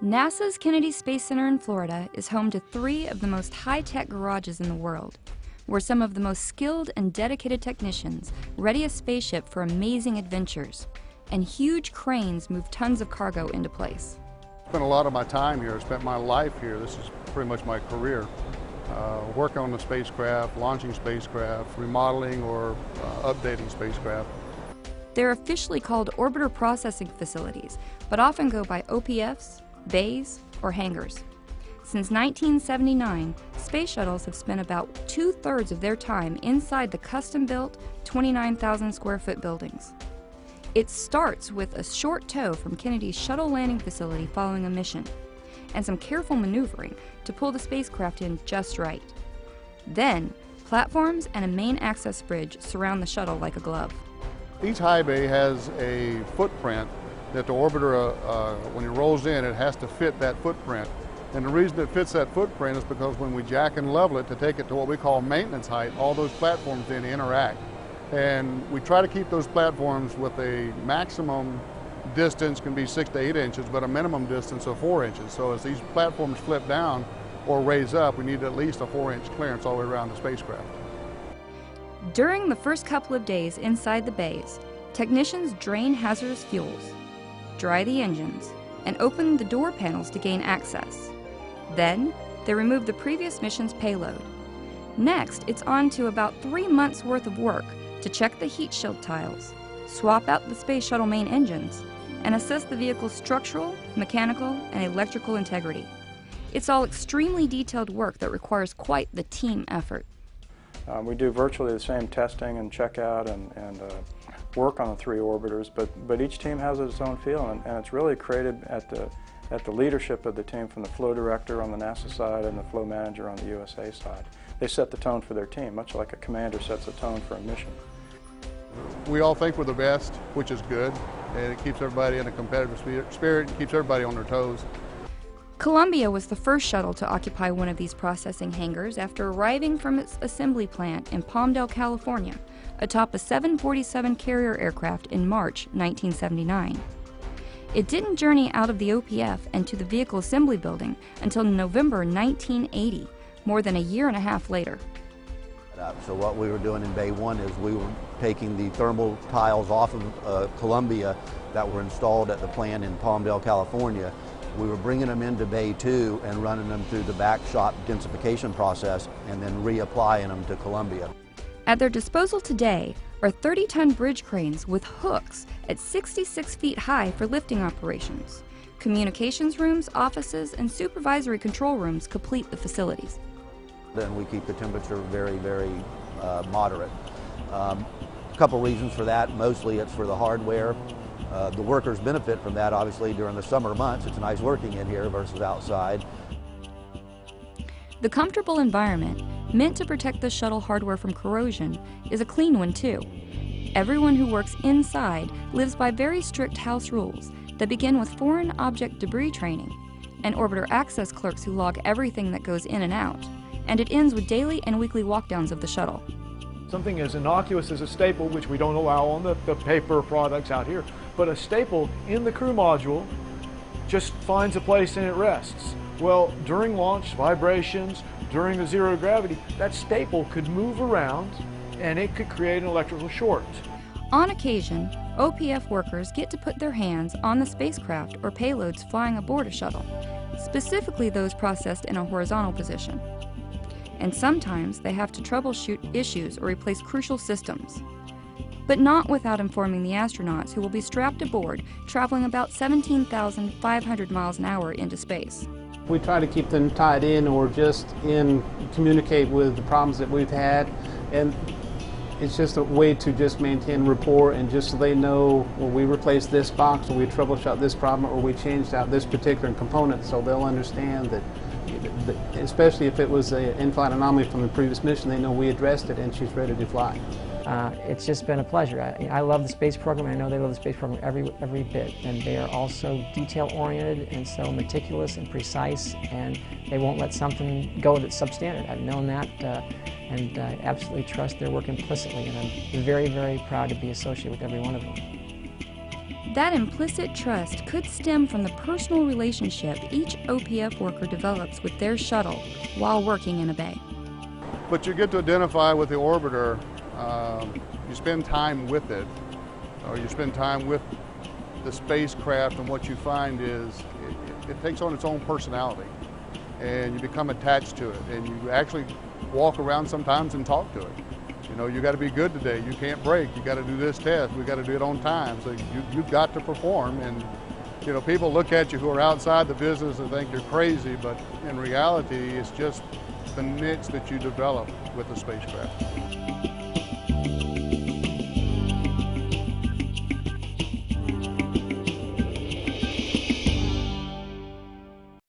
NASA's Kennedy Space Center in Florida is home to 3 of the most high-tech garages in the world, where some of the most skilled and dedicated technicians ready a spaceship for amazing adventures, and huge cranes move tons of cargo into place. I spent a lot of my time here. I spent my life here. This is pretty much my career. Working on the spacecraft, launching spacecraft, remodeling or updating spacecraft. They're officially called orbiter processing facilities, but often go by OPFs, bays, or hangars. Since 1979, space shuttles have spent about 2/3 of their time inside the custom-built 29,000 square foot buildings. It starts with a short tow from Kennedy's Shuttle landing facility following a mission, and some careful maneuvering to pull the spacecraft in just right. Then, platforms and a main access bridge surround the shuttle like a glove. Each high bay has a footprint that the orbiter, when it rolls in, it has to fit that footprint. And the reason it fits that footprint is because when we jack and level it to take it to what we call maintenance height, all those platforms then interact. And we try to keep those platforms with a maximum distance, can be 6 to 8 inches, but a minimum distance of 4 inches. So as these platforms flip down or raise up, we need at least a 4-inch clearance all the way around the spacecraft. During the first couple of days inside the bays, technicians drain hazardous fuels, dry the engines, and open the door panels to gain access. Then, they remove the previous mission's payload. Next, it's on to about 3 months' worth of work to check the heat shield tiles, swap out the space shuttle main engines, and assess the vehicle's structural, mechanical, and electrical integrity. It's all extremely detailed work that requires quite the team effort. We do virtually the same testing and checkout and work on the 3 orbiters, but each team has its own feel, and it's really created at the leadership of the team, from the flow director on the NASA side and the flow manager on the USA side. They set the tone for their team, much like a commander sets a tone for a mission. We all think we're the best, which is good, and it keeps everybody in a competitive spirit, keeps everybody on their toes. Columbia was the first shuttle to occupy one of these processing hangars after arriving from its assembly plant in Palmdale, California, atop a 747 carrier aircraft in March 1979. It didn't journey out of the OPF and to the vehicle assembly building until November 1980, more than a year and a half later. So what we were doing in Bay 1 is we were taking the thermal tiles off of Columbia that were installed at the plant in Palmdale, California. We were bringing them into Bay 2 and running them through the back shop densification process and then reapplying them to Columbia. At their disposal today are 30-ton bridge cranes with hooks at 66 feet high for lifting operations. Communications rooms, offices, and supervisory control rooms complete the facilities. Then we keep the temperature very, very moderate. A couple reasons for that. Mostly it's for the hardware. The workers benefit from that, obviously, during the summer months. It's nice working in here versus outside. The comfortable environment, meant to protect the shuttle hardware from corrosion, is a clean one too. Everyone who works inside lives by very strict house rules that begin with foreign object debris training, and orbiter access clerks who log everything that goes in and out, and it ends with daily and weekly walkdowns of the shuttle. Something as innocuous as a staple, which we don't allow on the paper products out here, but a staple in the crew module just finds a place and it rests. Well, during launch, vibrations, during the zero gravity, that staple could move around and it could create an electrical short. On occasion, OPF workers get to put their hands on the spacecraft or payloads flying aboard a shuttle, specifically those processed in a horizontal position. And sometimes they have to troubleshoot issues or replace crucial systems. But not without informing the astronauts who will be strapped aboard, traveling about 17,500 miles an hour into space. We try to keep them tied in or just communicate with the problems that we've had, and it's just a way to just maintain rapport, and just so they know, well, we replaced this box, or we troubleshot this problem, or we changed out this particular component, so they'll understand that, especially if it was an in-flight anomaly from the previous mission, they know we addressed it and she's ready to fly. It's just been a pleasure. I love the space program, and I know they love the space program every bit. And they are also detail-oriented and so meticulous and precise, and they won't let something go that's substandard. I've known that, and I absolutely trust their work implicitly, and I'm very, very proud to be associated with every one of them. That implicit trust could stem from the personal relationship each OPF worker develops with their shuttle while working in a bay. But you get to identify with the orbiter, you spend time with it, or you spend time with the spacecraft, and what you find is it takes on its own personality, and you become attached to it, and you actually walk around sometimes and talk to it. You know, you got to be good today, you can't break, you got to do this test, we got to do it on time, so you've got to perform. And you know, people look at you who are outside the business and think you're crazy, but in reality it's just the niche that you develop with the spacecraft.